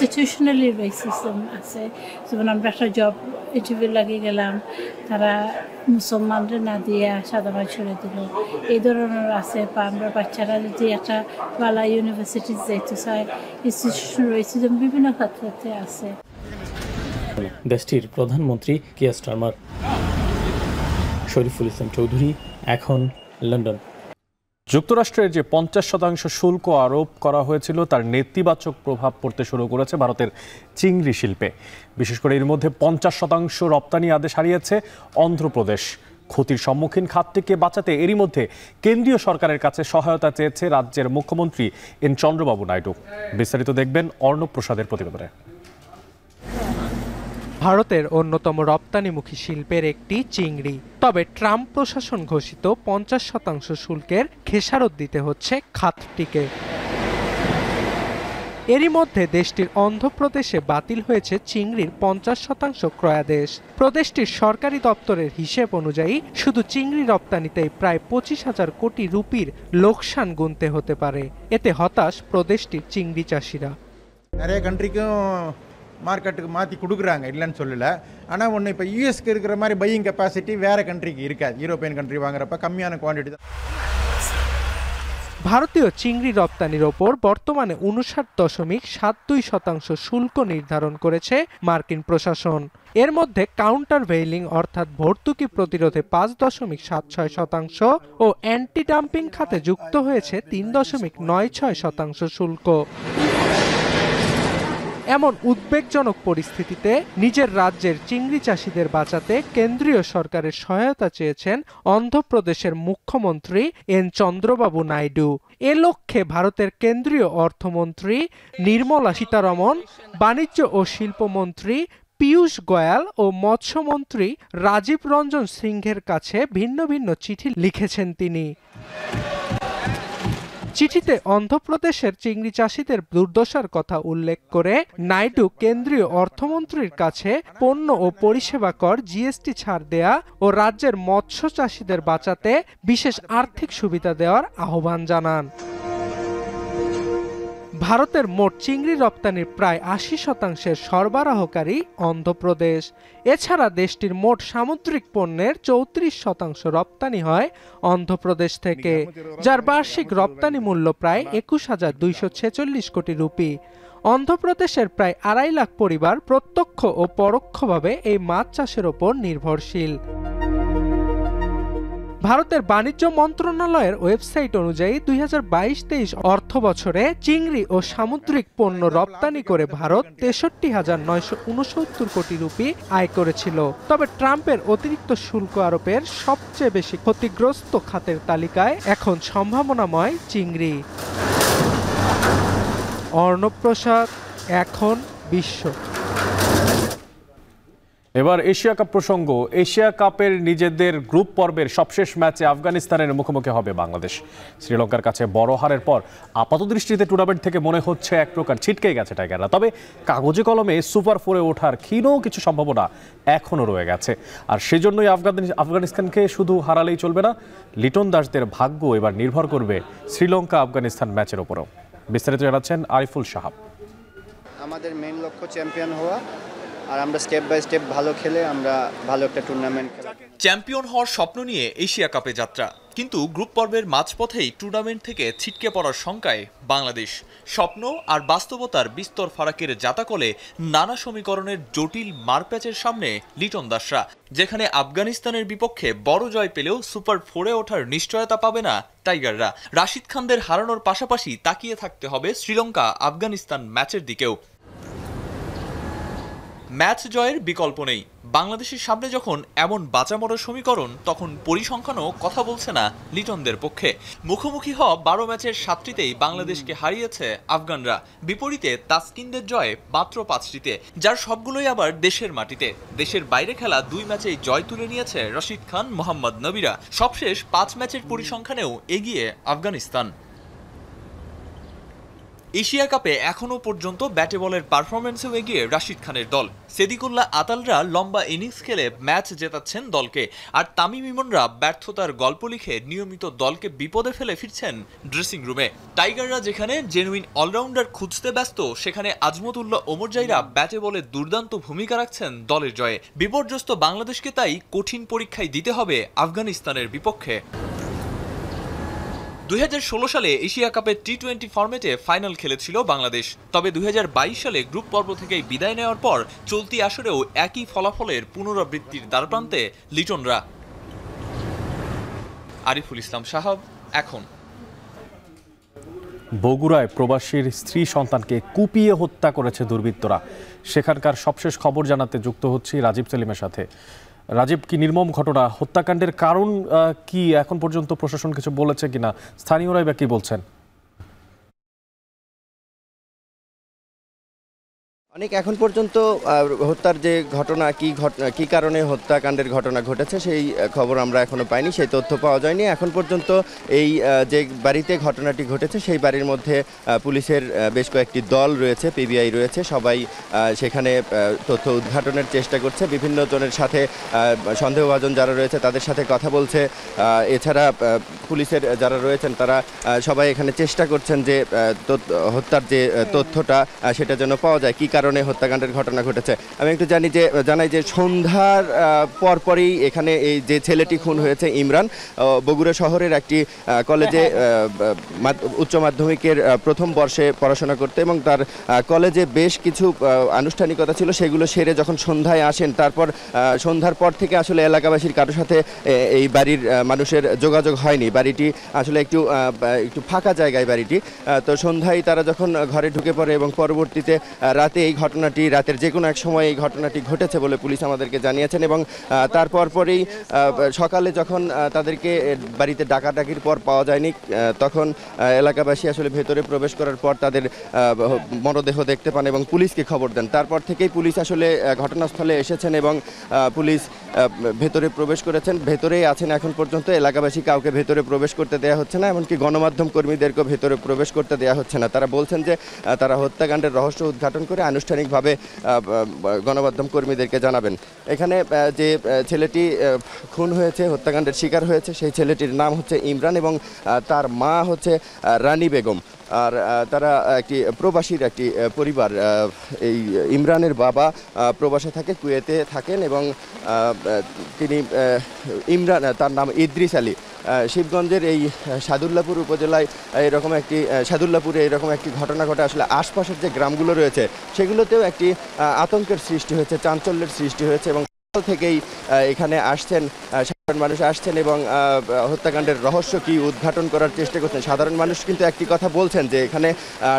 ইনস্টিটিউশনালি রেসিজম আছে। যেমন আমরা একটা জব ইন্টারভিউ লাগিয়ে গেলাম, তারা মুসলমানরা না দিয়ে সাদা ভাই ছড়ে দিল, এই ধরনের আছে। বা আমরা বাচ্চারা যদি একটা বালা ইউনিভার্সিটি যেতে চায়, ইনস্টিটিউশনাল রেসিজম বিভিন্ন ক্ষেত্রে আছে। দেশটির প্রধানমন্ত্রী কিয়ার স্টারমার। শরীফুল ইসলাম চৌধুরী, এখন লন্ডন। যুক্তরাষ্ট্রের যে 50% শুল্ক আরোপ করা হয়েছিল তার নেতিবাচক প্রভাব পড়তে শুরু করেছে ভারতের চিংড়ি শিল্পে। বিশেষ করে এর মধ্যে 50% রপ্তানি আদেশ হারিয়েছে অন্ধ্রপ্রদেশ। ক্ষতির সম্মুখীন খাতটিকে বাঁচাতে এরই মধ্যে কেন্দ্রীয় সরকারের কাছে সহায়তা চেয়েছে রাজ্যের মুখ্যমন্ত্রী এন চন্দ্রবাবু নাইডু। বিস্তারিত দেখবেন অর্ণব প্রসাদের প্রতিবেদনে। ভারতের অন্যতম রপ্তানিমুখী শিল্পের একটি চিংড়ি, তবে ট্রাম্প প্রশাসন ঘোষিত 50% শুল্কের খেসারত দিতে হচ্ছে খাতটিকে। এরই মধ্যে দেশটির অন্ধ্রপ্রদেশে বাতিল হয়েছে চিংড়ির 50% ক্রয়াদেশ। প্রদেশটির সরকারি দপ্তরের হিসেব অনুযায়ী শুধু চিংড়ি রপ্তানিতেই প্রায় 25,000 কোটি রুপির লোকসান গুনতে হতে পারে। এতে হতাশ প্রদেশটির চিংড়ি চাষিরা। மார்க்கெட்டுக்கு மாற்றி கொடுக்குறாங்க, இல்லைன்னு சொல்லலை. ஆனால் ஒன்று இப்போ யூஎஸ்க்கு இருக்கிற மாதிரி பையிங் கெப்பாசிட்டி வேறு கண்ட்ரிக்கு இருக்காது. யூரோப்பியன் கண்ட்ரி வாங்குறப்ப கம்மியான குவான்டிட்டி தான்। ভারতীয় চিংড়ি রপ্তানির ওপর বর্তমানে 59.72% শুল্ক নির্ধারণ করেছে মার্কিন প্রশাসন। এর মধ্যে কাউন্টার ভেইলিং অর্থাৎ ভর্তুকি প্রতিরোধে 5.76% ও অ্যান্টি ডাম্পিং খাতে যুক্ত হয়েছে 3.96% শুল্ক। এমন উদ্বেগজনক পরিস্থিতিতে নিজের রাজ্যের চিংড়ি চাষিদের বাঁচাতে কেন্দ্রীয় সরকারের সহায়তা চেয়েছেন অন্ধ্রপ্রদেশের মুখ্যমন্ত্রী এন চন্দ্রবাবু নাইডু। এ লক্ষ্যে ভারতের কেন্দ্রীয় অর্থমন্ত্রী নির্মলা সীতারমণ, বাণিজ্য ও শিল্পমন্ত্রী পীযূষ গোয়াল ও মৎস্যমন্ত্রী রাজীব রঞ্জন সিংহের কাছে ভিন্ন ভিন্ন চিঠি লিখেছেন তিনি। চিঠিতে অন্ধ্রপ্রদেশের চিংড়ি চাষিদের দুর্দশার কথা উল্লেখ করে নাইডু কেন্দ্রীয় অর্থমন্ত্রীর কাছে পণ্য ও পরিষেবা কর জিএসটি ছাড় দেয়া ও রাজ্যের মৎস্য চাষিদের বাঁচাতে বিশেষ আর্থিক সুবিধা দেওয়ার আহ্বান জানান। ভারতের মোট চিংড়ি রপ্তানির প্রায় 80% সরবরাহকারী অন্ধ্রপ্রদেশ। এছাড়া দেশটির মোট সামুদ্রিক পণ্যের 34% রপ্তানি হয় অন্ধ্রপ্রদেশ থেকে, যার বার্ষিক রপ্তানি মূল্য প্রায় 21,246 কোটি রুপি। অন্ধ্রপ্রদেশের প্রায় 2.5 লাখ পরিবার প্রত্যক্ষ ও পরোক্ষভাবে এই মাছ চাষের ওপর নির্ভরশীল। ভারতের বাণিজ্য মন্ত্রণালয়ের ওয়েবসাইট অনুযায়ী 2022-23 অর্থ বছরে চিংড়ি ও সামুদ্রিক পণ্য রপ্তানি করে ভারত 63,969 কোটি রুপি আয় করেছিল। তবে ট্রাম্পের অতিরিক্ত শুল্ক আরোপের সবচেয়ে বেশি ক্ষতিগ্রস্ত খাতের তালিকায় এখন সম্ভাবনাময় চিংড়ি। অর্ণব প্রসাদ, এখন বিশ্ব। এবার এশিয়া কাপ প্রসঙ্গ। এশিয়া কাপের নিজেদের গ্রুপ পর্বের সবশেষ ম্যাচে আফগানিস্তানের মুখোমুখি হবে বাংলাদেশ। শ্রীলঙ্কার কাছে বড় হারের পর আপাতদৃষ্টিতে টুর্নামেন্ট থেকে মনে হচ্ছে এক প্রকার ছিটকে গেছে টাইগাররা। তবে কাগজে কলমে সুপার ফোরে ওঠার ক্ষীণ কিছু সম্ভাবনা এখনও রয়ে গেছে। আর সেজন্যই আফগানিস্তানকে শুধু হারালেই চলবে না, লিটন দাসদের ভাগ্য এবার নির্ভর করবে শ্রীলঙ্কা আফগানিস্তান ম্যাচের ওপরও। বিস্তারিত জানাচ্ছেন আরিফুল সাহাব। আমাদের মেইন লক্ষ্য চ্যাম্পিয়ন হওয়া, আর আমরা স্টেপ বাই স্টেপ ভালো খেলে আমরা ভালো একটা টুর্নামেন্ট খেলা। চ্যাম্পিয়ন হওয়ার স্বপ্ন নিয়ে এশিয়া কাপে যাত্রা, কিন্তু গ্রুপ পর্বের মাঝপথেই টুর্নামেন্ট থেকে ছিটকে পড়ার শঙ্কায় বাংলাদেশ। স্বপ্ন আর বাস্তবতার বিস্তর ফারাকের জাতাকলে নানা সমীকরণের জটিল মারপ্যাচের সামনে লিটন দাসরা, যেখানে আফগানিস্তানের বিপক্ষে বড় জয় পেলেও সুপার ফোরে ওঠার নিশ্চয়তা পাবে না টাইগাররা। রাশিদ খানদের হারানোর পাশাপাশি তাকিয়ে থাকতে হবে শ্রীলঙ্কা আফগানিস্তান ম্যাচের দিকেও। ম্যাচ জয়ের বিকল্প নেই। বাংলাদেশের সামনে যখন এমন বাঁচামরা সমীকরণ, তখন পরিসংখ্যানও কথা বলছে না লিটনদের পক্ষে। মুখোমুখি হওয়া 12 ম্যাচের 7টিতেই বাংলাদেশকে হারিয়েছে আফগানরা। বিপরীতে তাসকিনদের জয়ে মাত্র 5টিতে, যার সবগুলোই আবার দেশের মাটিতে। দেশের বাইরে খেলা 2 ম্যাচেই জয় তুলে নিয়েছে রশিদ খান, মোহাম্মদ নবীরা। সবশেষ 5 ম্যাচের পরিসংখ্যানেও এগিয়ে আফগানিস্তান। এশিয়া কাপে এখনও পর্যন্ত ব্যাটে বলের পারফরম্যান্সেও এগিয়ে রাশিদ খানের দল। সেদিকুল্লাহ আতালরা লম্বা ইনিংস খেলে ম্যাচ জেতাচ্ছেন দলকে, আর তামিম ইমনরা ব্যর্থতার গল্প লিখে নিয়মিত দলকে বিপদে ফেলে ফিরছেন ড্রেসিং রুমে। টাইগাররা যেখানে জেনুইন অলরাউন্ডার খুঁজতে ব্যস্ত, সেখানে আজমতুল্লাহ ওমরজাইরা ব্যাটে বলে দুর্দান্ত ভূমিকা রাখছেন দলের জয়ে। বিপর্যস্ত বাংলাদেশকে তাই কঠিন পরীক্ষায় দিতে হবে আফগানিস্তানের বিপক্ষে। 2016 সালে এশিয়া কাপের টি-20 ফরম্যাটে ফাইনাল খেলেছিল বাংলাদেশ। তবে 2022 সালে গ্রুপ পর্ব থেকেই বিদায় নেওয়ার পর চলতি আসরেও একই ফলাফলের পুনরাবৃত্তির দ্বারপ্রান্তে লিটনরা। আরিফুল ইসলাম সাহাব, এখন। বগুড়ায় প্রবাসীর স্ত্রী সন্তানকে কুপিয়ে হত্যা করেছে দুর্বৃত্তরা। সেখানকার সবশেষ খবর জানাতে যুক্ত হচ্ছি রাজীব সেলিমের সাথে। রাজীব, কি নির্মম ঘটনা, হত্যাকাণ্ডের কারণ কি এখন পর্যন্ত প্রশাসন কিছু বলেছে কিনা, স্থানীয়রাই বা কি বলছেন? অনেক এখন পর্যন্ত হত্যার যে ঘটনা কি কারণে হত্যাকাণ্ডের ঘটনা ঘটেছে সেই খবর আমরা এখনো পাইনি, সেই তথ্য পাওয়া যায়নি। এখন পর্যন্ত এই যে বাড়িতে ঘটনাটি ঘটেছে সেই বাড়ির মধ্যে পুলিশের বেশ কয়েকটি দল রয়েছে, পিবিআই রয়েছে, সবাই সেখানে তথ্য উদ্ঘাটনের চেষ্টা করছে। বিভিন্ন জনের সাথে সন্দেহভাজন যারা রয়েছে তাদের সাথে কথা বলছে। এছাড়া পুলিশের যারা রয়েছেন তারা সবাই এখানে চেষ্টা করছেন যে হত্যার যে তথ্যটা সেটা যেন পাওয়া যায়, কি কারণে হত্যাকাণ্ডের ঘটনা ঘটেছে। আমি একটু জানাই যে সন্ধ্যার পরপরই এখানে এই যে ছেলেটি খুন হয়েছে ইমরান, বগুড়া শহরের একটি কলেজে উচ্চ মাধ্যমিকের প্রথম বর্ষে পড়াশোনা করতে, এবং তার কলেজে বেশ কিছু আনুষ্ঠানিকতা ছিল, সেগুলো সেরে যখন সন্ধ্যায় আসেন, তারপর সন্ধ্যার পর থেকে আসলে এলাকাবাসীর কারোর সাথে এই বাড়ির মানুষের যোগাযোগ হয়নি। বাড়িটি আসলে একটু ফাঁকা জায়গায় বাড়িটি। তো সন্ধ্যায় তারা যখন ঘরে ঢুকে পড়ে এবং পরবর্তীতে রাতে এই ঘটনাটি, রাতের যে কোনো এক সময় এই ঘটনাটি ঘটেছে বলে পুলিশ আমাদেরকে জানিয়েছেন। এবং তারপর পরেই সকালে যখন তাদেরকে বাড়িতে ডাকাডাকির পর পাওয়া যায়নি, তখন এলাকাবাসী আসলে ভেতরে প্রবেশ করার পর তাদের মরদেহ দেখতে পান এবং পুলিশকে খবর দেন। তারপর থেকেই পুলিশ আসলে ঘটনাস্থলে এসেছেন এবং পুলিশ ভেতরে প্রবেশ করেছেন, ভেতরেই আছেন এখন পর্যন্ত। এলাকাবাসী কাউকে ভেতরে প্রবেশ করতে দেওয়া হচ্ছে না, এমনকি গণমাধ্যম কর্মীদেরকেও ভেতরে প্রবেশ করতে দেওয়া হচ্ছে না। তারা বলছেন যে তারা হত্যাকাণ্ডের রহস্য উদ্ঘাটন করে আনুষ্ঠানিকভাবে গণমাধ্যম কর্মীদেরকে জানাবেন। এখানে যে ছেলেটি খুন হয়েছে, হত্যাকাণ্ডের শিকার হয়েছে, সেই ছেলেটির নাম হচ্ছে ইমরান এবং তার মা হচ্ছে রানী বেগম। আর তারা একটি প্রবাসীর একটি পরিবার। এই ইমরানের বাবা প্রবাসে থাকে, কুয়েতে থাকেন, এবং তিনি ইমরান, তার নাম ইদ্রিস আলী। শিবগঞ্জের এই সাদুল্লাপুর উপজেলায় সাদুল্লাপুরে এরকম একটি ঘটনা ঘটে। আসলে আশপাশের যে গ্রামগুলো রয়েছে সেগুলোতেও একটি আতঙ্কের সৃষ্টি হয়েছে, চাঞ্চল্যের সৃষ্টি হয়েছে, এবং থেকেই এখানে আসছেন সাধারণ মানুষ আসছেন এবং হত্যাকাণ্ডের রহস্য কি উদ্ঘাটন করার চেষ্টা করছেন। সাধারণ মানুষ কিন্তু একটি কথা বলছেন যে এখানে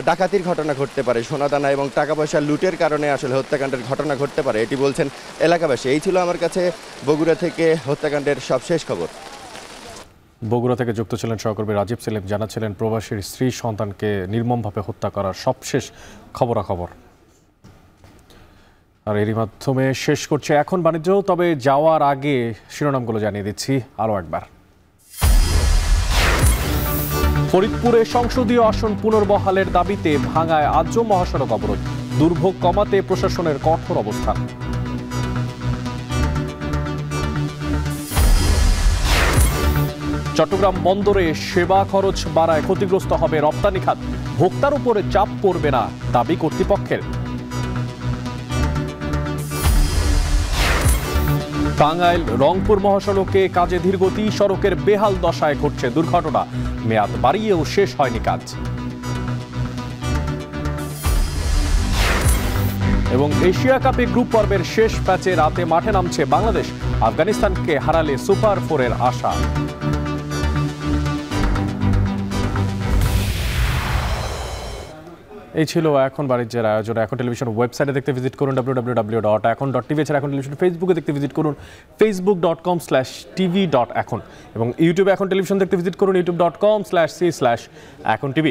ডাকাতির ঘটনা ঘটতে পারে, সোনাদানা এবং টাকা পয়সা লুটের কারণে আসলে হত্যাকাণ্ডের ঘটনা ঘটতে পারে, এটি বলছেন এলাকাবাসী। এই ছিল আমার কাছে বগুড়া থেকে হত্যাকাণ্ডের সবশেষ খবর। বগুড়া থেকে যুক্ত ছিলেন সহকর্মী রাজীব সেলিম, জানাচ্ছিলেন প্রবাসীর স্ত্রী সন্তানকে নির্মমভাবে হত্যা করার সবশেষ খবরাখবর। আর এরই মাধ্যমে শেষ করছে এখন বাণিজ্য। তবে যাওয়ার আগে শিরোনামগুলো জানিয়ে দিচ্ছি আরও একবার। ফরিদপুরে সংসদীয় আসন পুনর্বহালের দাবিতে ভাঙায় আজও মহাসড়ক অবরোধ, দুর্ভোগ কমাতে প্রশাসনের কঠোর অবস্থান। চট্টগ্রাম বন্দরে সেবা খরচ বাড়ায় ক্ষতিগ্রস্ত হবে রপ্তানি খাত, ভোক্তার উপরে চাপ পড়বে না দাবি কর্তৃপক্ষের। টাঙ্গাইল রংপুর মহাসড়কে কাজে ধীরগতি, সড়কের বেহাল দশায় ঘটছে দুর্ঘটনা, মেয়াদ বাড়িয়েও শেষ হয়নি কাজ। এবং এশিয়া কাপে গ্রুপ পর্বের শেষ ম্যাচে রাতে মাঠে নামছে বাংলাদেশ, আফগানিস্তানকে হারালে সুপার ফোরের আশা। এই ছিল এখন বাণিজ্যের আয়োজন। এখন টেলিভিশন ওয়েবসাইটে দেখতে ভিজিট করুন www.ekon.tv, এছাড়া এখন টেলিভিশন ফেসবুকে দেখতে ভিজিট করুন facebook.com/tv.ekon, এবং ইউটিউবে এখন টেলিভিশন দেখতে ভিজিট করুন youtube.com/c/ekontv।